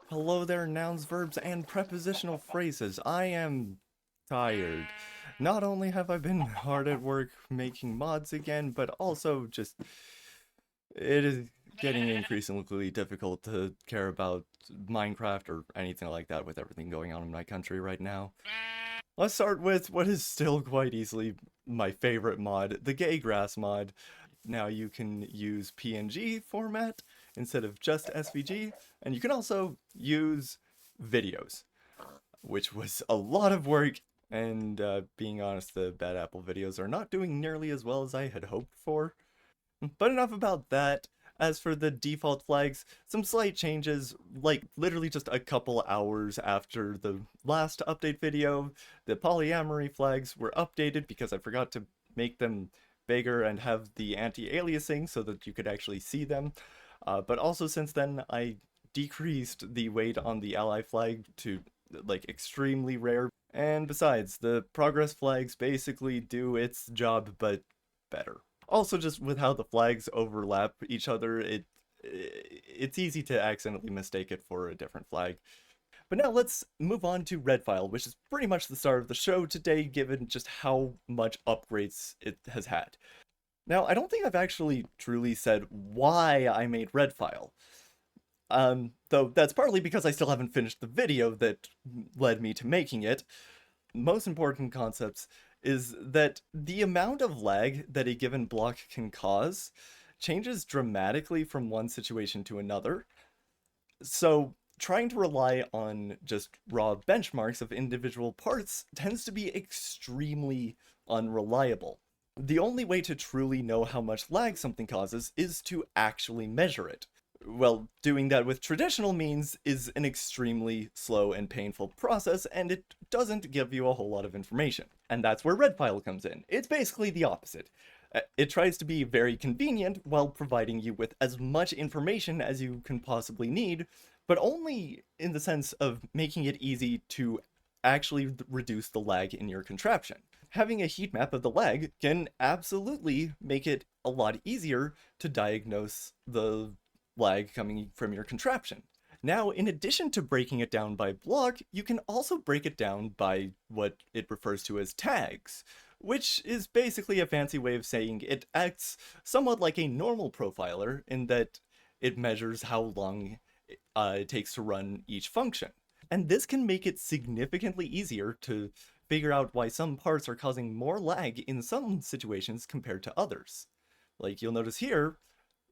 Hello there, nouns, verbs, and prepositional phrases. I am tired. Not only have I been hard at work making mods again, but also just it is getting increasingly difficult to care about Minecraft or anything like that with everything going on in my country right now. Let's start with what is still quite easily my favorite mod, the gay grass mod. Now you can use PNG format instead of just SVG, and you can also use videos, which was a lot of work, and being honest, the Bad Apple videos are not doing nearly as well as I had hoped for. But enough about that. As for the default flags, some slight changes, like literally just a couple hours after the last update video, the polyamory flags were updated because I forgot to make them bigger and have the anti-aliasing so that you could actually see them. But also since then, I decreased the weight on the ally flag to like extremely rare. And besides, the progress flags basically do its job, but better. Also, just with how the flags overlap each other, it's easy to accidentally mistake it for a different flag. But now let's move on to Redfile, which is pretty much the star of the show today, given just how much upgrades it has had. Now, I don't think I've actually truly said why I made Redfile. Though that's partly because I still haven't finished the video that led me to making it. Most important concepts is that the amount of lag that a given block can cause changes dramatically from one situation to another. So trying to rely on just raw benchmarks of individual parts tends to be extremely unreliable. The only way to truly know how much lag something causes is to actually measure it. Well, doing that with traditional means is an extremely slow and painful process, and it doesn't give you a whole lot of information. And that's where Redfile comes in. It's basically the opposite. It tries to be very convenient while providing you with as much information as you can possibly need, but only in the sense of making it easy to actually reduce the lag in your contraption. Having a heat map of the lag can absolutely make it a lot easier to diagnose the lag coming from your contraption. Now, in addition to breaking it down by block, you can also break it down by what it refers to as tags, which is basically a fancy way of saying it acts somewhat like a normal profiler in that it measures how long it takes to run each function. And this can make it significantly easier to figure out why some parts are causing more lag in some situations compared to others. Like you'll notice here,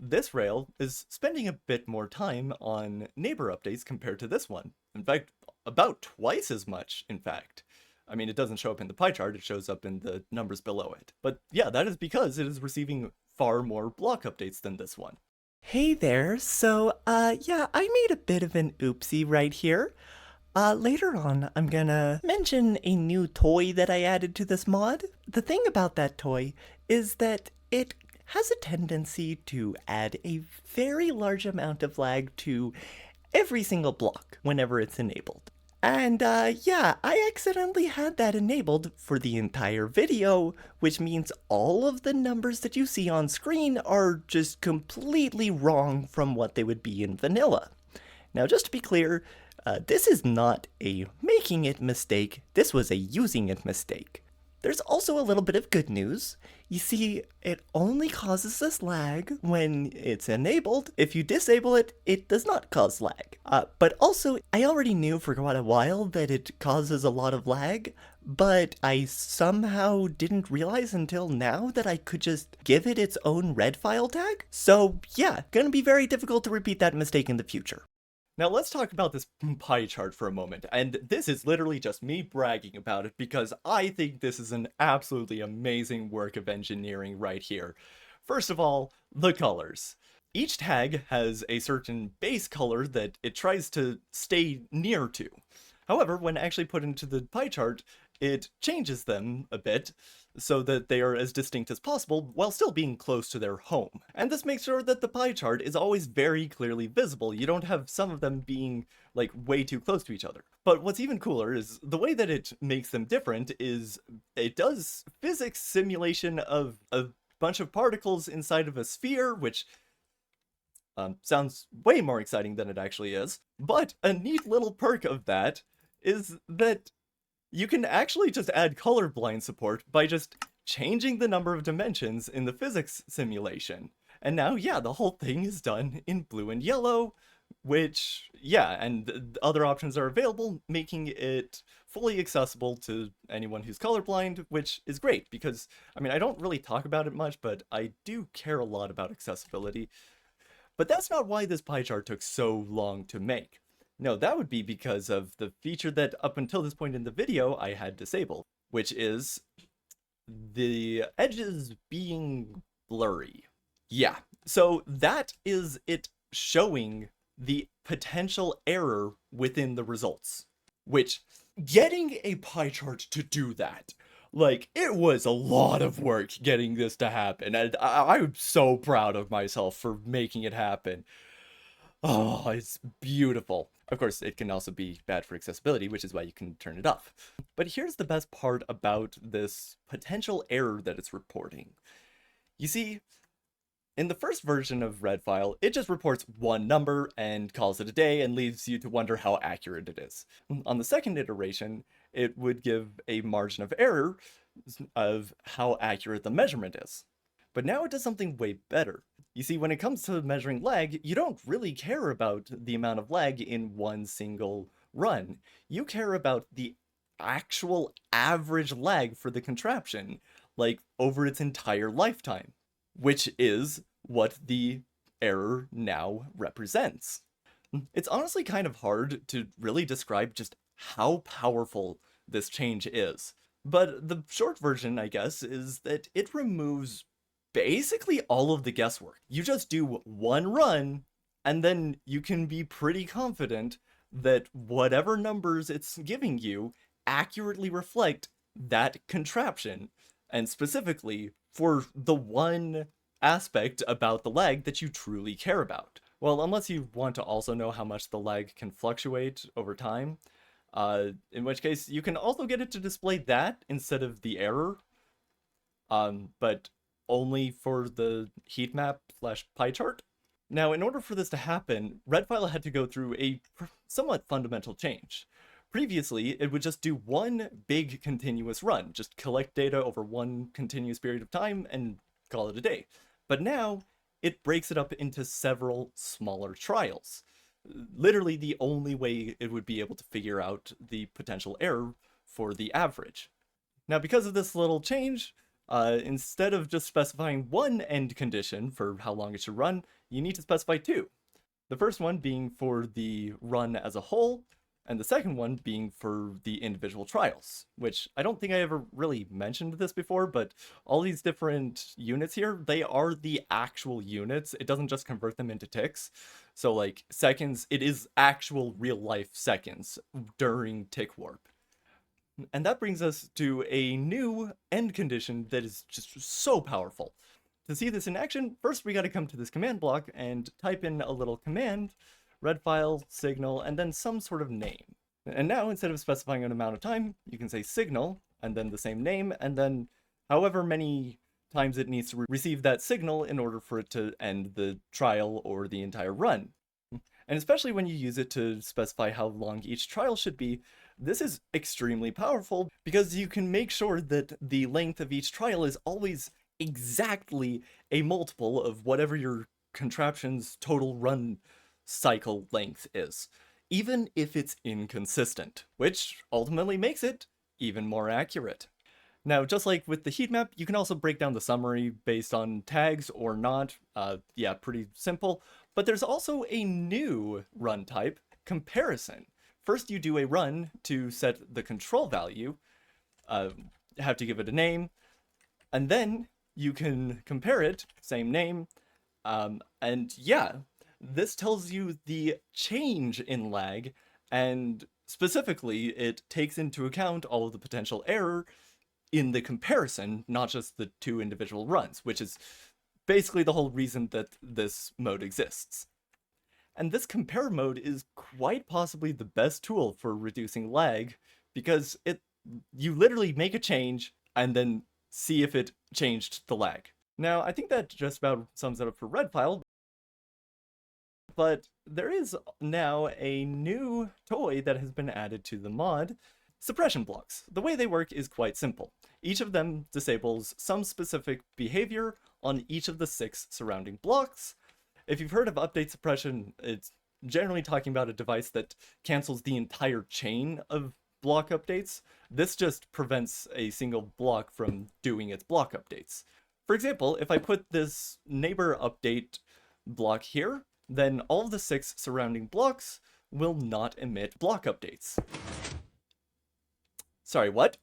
this rail is spending a bit more time on neighbor updates compared to this one. In fact, about twice as much, in fact. I mean, it doesn't show up in the pie chart, it shows up in the numbers below it. But yeah, that is because it is receiving far more block updates than this one. Hey there, yeah, I made a bit of an oopsie right here. Later on, I'm gonna mention a new toy that I added to this mod. The thing about that toy is that it has a tendency to add a very large amount of lag to every single block whenever it's enabled. And yeah, I accidentally had that enabled for the entire video, which means all of the numbers that you see on screen are just completely wrong from what they would be in vanilla. Now, just to be clear, this is not a making it mistake, this was a using it mistake. There's also a little bit of good news. You see, it only causes this lag when it's enabled. If you disable it, it does not cause lag. But also, I already knew for quite a while that it causes a lot of lag, but I somehow didn't realize until now that I could just give it its own Redfile tag. So yeah, gonna be very difficult to repeat that mistake in the future. Now let's talk about this pie chart for a moment, and this is literally just me bragging about it because I think this is an absolutely amazing work of engineering right here. First of all, the colors. Each tag has a certain base color that it tries to stay near to. However, when actually put into the pie chart, it changes them a bit so that they are as distinct as possible while still being close to their home. And this makes sure that the pie chart is always very clearly visible. You don't have some of them being like way too close to each other. But what's even cooler is the way that it makes them different is it does physics simulation of a bunch of particles inside of a sphere, which Sounds way more exciting than it actually is. But a neat little perk of that is that you can actually just add colorblind support by just changing the number of dimensions in the physics simulation. And now, yeah, the whole thing is done in blue and yellow, which, yeah, and other options are available, making it fully accessible to anyone who's colorblind, which is great because, I mean, I don't really talk about it much, but I do care a lot about accessibility. But that's not why this pie chart took so long to make. No, that would be because of the feature that up until this point in the video I had disabled, which is the edges being blurry. Yeah, so that is it showing the potential error within the results, which getting a pie chart to do that, like, it was a lot of work getting this to happen, and I'm so proud of myself for making it happen. Oh, it's beautiful. Of course, it can also be bad for accessibility, which is why you can turn it off. But here's the best part about this potential error that it's reporting. You see, in the first version of Redfile, it just reports one number and calls it a day and leaves you to wonder how accurate it is. On the second iteration, it would give a margin of error of how accurate the measurement is. But now it does something way better. You see, when it comes to measuring lag, you don't really care about the amount of lag in one single run. You care about the actual average lag for the contraption, like over its entire lifetime, which is what the error now represents. It's honestly kind of hard to really describe just how powerful this change is. But the short version, I guess, is that it removes basically all of the guesswork. You just do one run, and then you can be pretty confident that whatever numbers it's giving you accurately reflect that contraption, and specifically for the one aspect about the lag that you truly care about. Well, unless you want to also know how much the lag can fluctuate over time, in which case you can also get it to display that instead of the error, but only for the heat map slash pie chart. Now, in order for this to happen, Redfile had to go through a somewhat fundamental change. Previously, it would just do one big continuous run, just collect data over one continuous period of time and call it a day. But now, it breaks it up into several smaller trials. Literally the only way it would be able to figure out the potential error for the average. Now, because of this little change, instead of just specifying one end condition for how long it should run, you need to specify two. The first one being for the run as a whole, and the second one being for the individual trials, which I don't think I ever really mentioned this before, but all these different units here, they are the actual units. It doesn't just convert them into ticks. So like seconds, it is actual real life seconds during tick warp. And that brings us to a new end condition that is just so powerful. To see this in action, first we got to come to this command block and type in a little command, Redfile, signal, and then some sort of name. And now, instead of specifying an amount of time, you can say signal, and then the same name, and then however many times it needs to receive that signal in order for it to end the trial or the entire run. And especially when you use it to specify how long each trial should be, this is extremely powerful because you can make sure that the length of each trial is always exactly a multiple of whatever your contraption's total run cycle length is, even if it's inconsistent, which ultimately makes it even more accurate. Now, just like with the heat map, you can also break down the summary based on tags or not. Yeah, pretty simple. But there's also a new run type, comparison. First, you do a run to set the control value, have to give it a name, and then you can compare it, same name, and yeah, this tells you the change in lag, and specifically, it takes into account all of the potential error in the comparison, not just the two individual runs, which is basically the whole reason that this mode exists. And this compare mode is quite possibly the best tool for reducing lag, because you literally make a change and then see if it changed the lag. Now, I think that just about sums it up for Redfile. But there is now a new toy that has been added to the mod. Suppression blocks. The way they work is quite simple. Each of them disables some specific behavior on each of the 6 surrounding blocks. If you've heard of update suppression, it's generally talking about a device that cancels the entire chain of block updates. This just prevents a single block from doing its block updates. For example, if I put this neighbor update block here, then all the 6 surrounding blocks will not emit block updates. Sorry, what?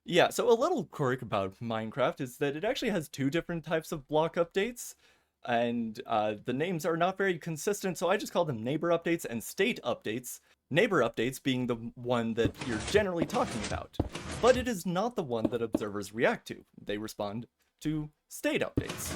Yeah, so a little quirk about Minecraft is that it actually has 2 different types of block updates, and the names are not very consistent, so I just call them neighbor updates and state updates. Neighbor updates being the one that you're generally talking about, but it is not the one that observers react to. They respond to state updates,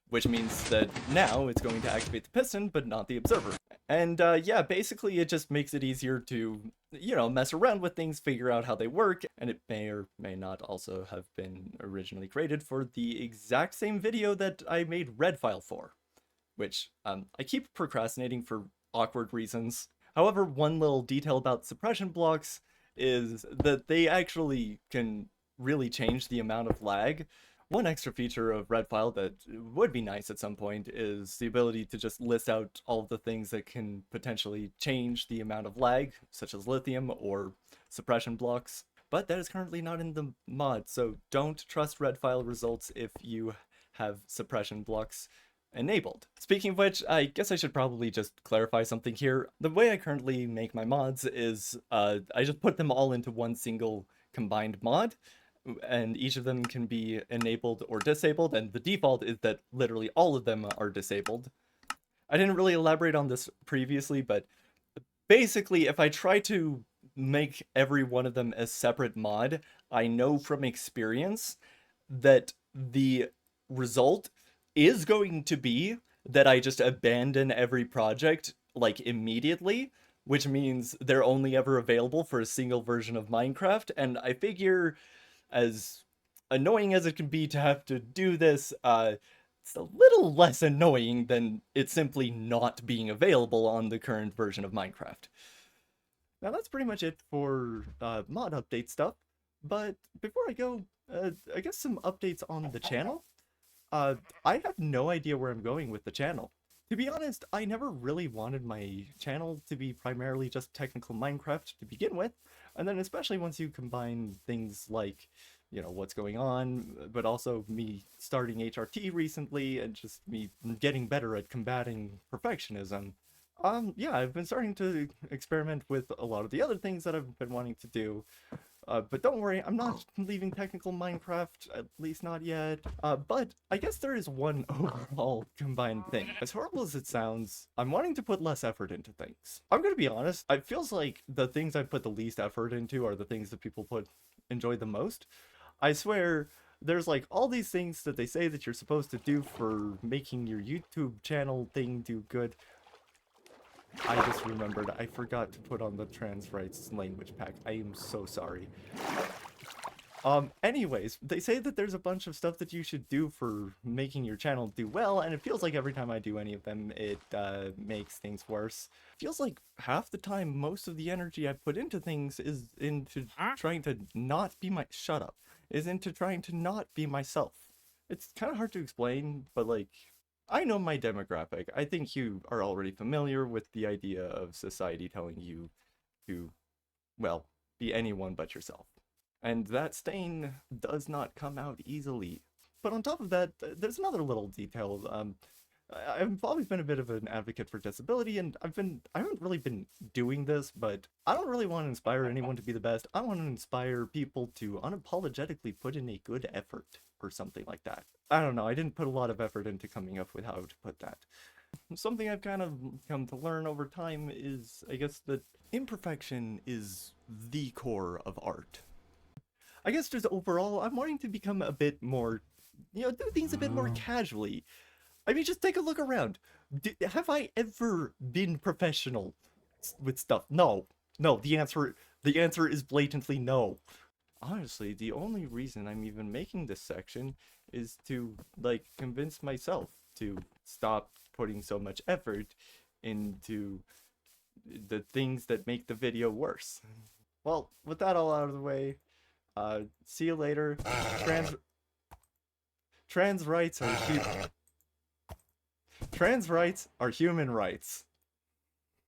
which means that now it's going to activate the piston, but not the observer. And yeah, basically it just makes it easier to, mess around with things, figure out how they work, and it may or may not also have been originally created for the exact same video that I made Redfile for, which I keep procrastinating for awkward reasons. However, one little detail about suppression blocks is that they actually can really change the amount of lag. One extra feature of Redfile that would be nice at some point is the ability to just list out all of the things that can potentially change the amount of lag, such as lithium or suppression blocks. But that is currently not in the mod, so don't trust Redfile results if you have suppression blocks enabled. Speaking of which, I guess I should probably just clarify something here. The way I currently make my mods is I just put them all into one single combined mod, and each of them can be enabled or disabled, and the default is that literally all of them are disabled. I didn't really elaborate on this previously, but basically if I try to make every one of them a separate mod, I know from experience that the result is going to be that I just abandon every project like immediately, which means they're only ever available for a single version of Minecraft, and I figure as annoying as it can be to have to do this, it's a little less annoying than it simply not being available on the current version of Minecraft. Now that's pretty much it for mod update stuff, but before I go, I guess some updates on the channel. I have no idea where I'm going with the channel. To be honest, I never really wanted my channel to be primarily just technical Minecraft to begin with, and then especially once you combine things like, what's going on, but also me starting HRT recently and just me getting better at combating perfectionism. Yeah, I've been starting to experiment with a lot of the other things that I've been wanting to do. But don't worry, I'm not leaving technical Minecraft, at least not yet. But I guess there is one overall combined thing. As horrible as it sounds, I'm wanting to put less effort into things. I'm gonna be honest, it feels like the things I put the least effort into are the things that people enjoy the most. I swear, there's like all these things that they say that you're supposed to do for making your YouTube channel thing do good. I just remembered, I forgot to put on the trans rights language pack. I am so sorry. Anyways, they say that there's a bunch of stuff that you should do for making your channel do well, and it feels like every time I do any of them, it, makes things worse. Feels like half the time, most of the energy I put into things is into trying to not be shut up, is into trying to not be myself. It's kind of hard to explain, but like, I know my demographic. I think you are already familiar with the idea of society telling you to, well, be anyone but yourself. And that stain does not come out easily. But on top of that, there's another little detail. I've always been a bit of an advocate for disability, and I haven't really been doing this, but I don't really want to inspire anyone to be the best. I want to inspire people to unapologetically put in a good effort, or something like that. I don't know, I didn't put a lot of effort into coming up with how to put that. Something I've kind of come to learn over time is, I guess, that imperfection is the core of art. I guess just overall, I'm wanting to become a bit more, do things a bit more casually. I mean, just take a look around. Have I ever been professional with stuff? No. No, the answer is blatantly no. Honestly, the only reason I'm even making this section is to, like, convince myself to stop putting so much effort into the things that make the video worse. Well, with that all out of the way, see you later. Trans rights are trans rights are human rights.